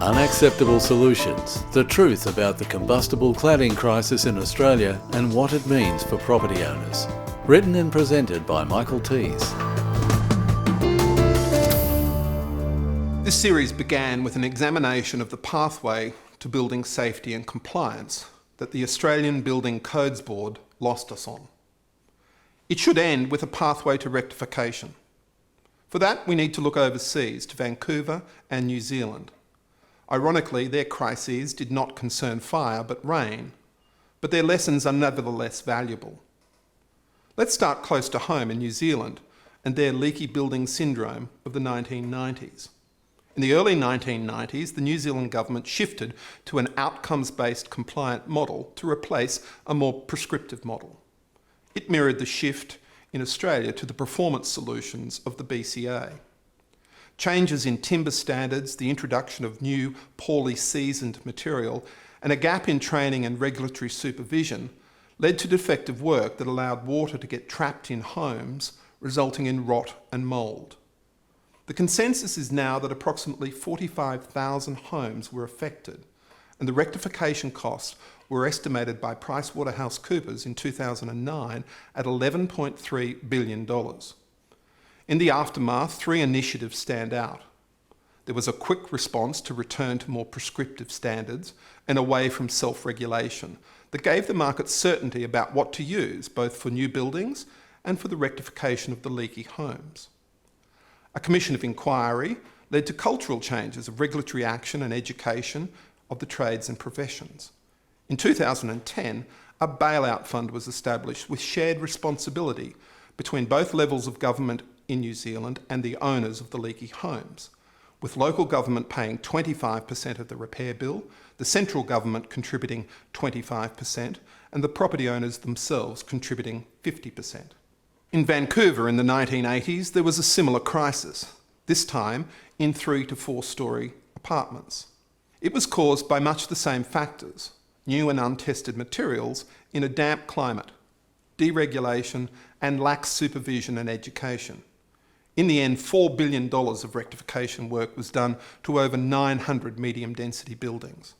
Unacceptable Solutions, the truth about the combustible cladding crisis in Australia and what it means for property owners. Written and presented by Michael Tees. This series began with an examination of the pathway to building safety and compliance that the Australian Building Codes Board lost us on. It should end with a pathway to rectification. For that, we need to look overseas to Vancouver and New Zealand. Ironically, their crises did not concern fire but rain, but their lessons are nevertheless valuable. Let's start close to home in New Zealand and their leaky building syndrome of the 1990s. In the early 1990s, the New Zealand government shifted to an outcomes-based compliant model to replace a more prescriptive model. It mirrored the shift in Australia to the performance solutions of the BCA. Changes in timber standards, the introduction of new, poorly seasoned material, and a gap in training and regulatory supervision led to defective work that allowed water to get trapped in homes, resulting in rot and mould. The consensus is now that approximately 45,000 homes were affected, and the rectification costs were estimated by PricewaterhouseCoopers in 2009 at $11.3 billion. In the aftermath, 3 initiatives stand out. There was a quick response to return to more prescriptive standards and away from self-regulation that gave the market certainty about what to use, both for new buildings and for the rectification of the leaky homes. A commission of inquiry led to cultural changes of regulatory action and education of the trades and professions. In 2010, a bailout fund was established with shared responsibility between both levels of government in New Zealand and the owners of the leaky homes, with local government paying 25% of the repair bill, the central government contributing 25%, and the property owners themselves contributing 50%. In Vancouver in the 1980s, there was a similar crisis, this time in 3 to 4 story apartments. It was caused by much the same factors: new and untested materials in a damp climate, deregulation, and lax supervision and education. In the end, $4 billion of rectification work was done to over 900 medium-density buildings.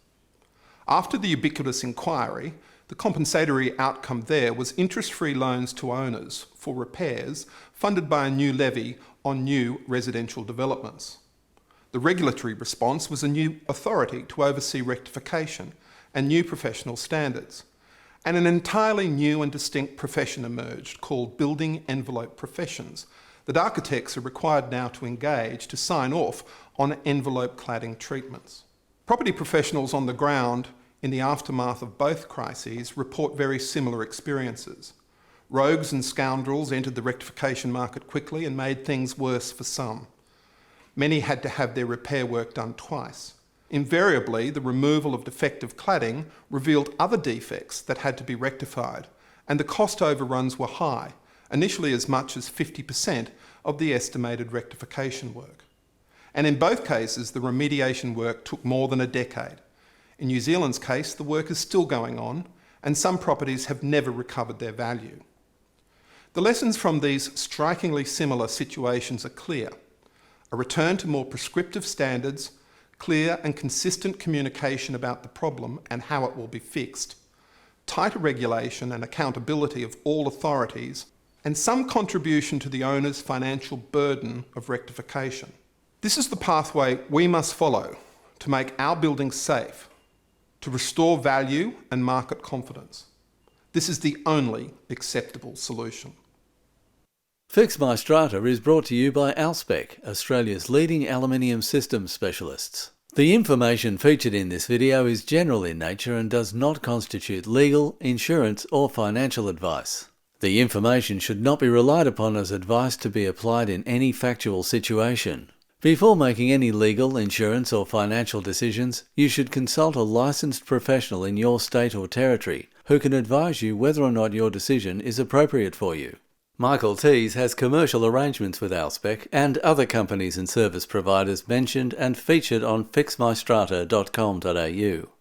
After the ubiquitous inquiry, the compensatory outcome there was interest-free loans to owners for repairs funded by a new levy on new residential developments. The regulatory response was a new authority to oversee rectification and new professional standards. And an entirely new and distinct profession emerged called building envelope professions that architects are required now to engage to sign off on envelope cladding treatments. Property professionals on the ground in the aftermath of both crises report very similar experiences. Rogues and scoundrels entered the rectification market quickly and made things worse for some. Many had to have their repair work done twice. Invariably, the removal of defective cladding revealed other defects that had to be rectified, and the cost overruns were high, initially as much as 50% of the estimated rectification work. And in both cases, the remediation work took more than a decade. In New Zealand's case, the work is still going on, and some properties have never recovered their value. The lessons from these strikingly similar situations are clear: a return to more prescriptive standards, clear and consistent communication about the problem and how it will be fixed, tighter regulation and accountability of all authorities, and some contribution to the owner's financial burden of rectification. This is the pathway we must follow to make our buildings safe, to restore value and market confidence. This is the only acceptable solution. Fix My Strata is brought to you by Alspec, Australia's leading aluminium systems specialists. The information featured in this video is general in nature and does not constitute legal, insurance or financial advice. The information should not be relied upon as advice to be applied in any factual situation. Before making any legal, insurance or financial decisions, you should consult a licensed professional in your state or territory who can advise you whether or not your decision is appropriate for you. Michael Tees has commercial arrangements with Alspec and other companies and service providers mentioned and featured on fixmystrata.com.au.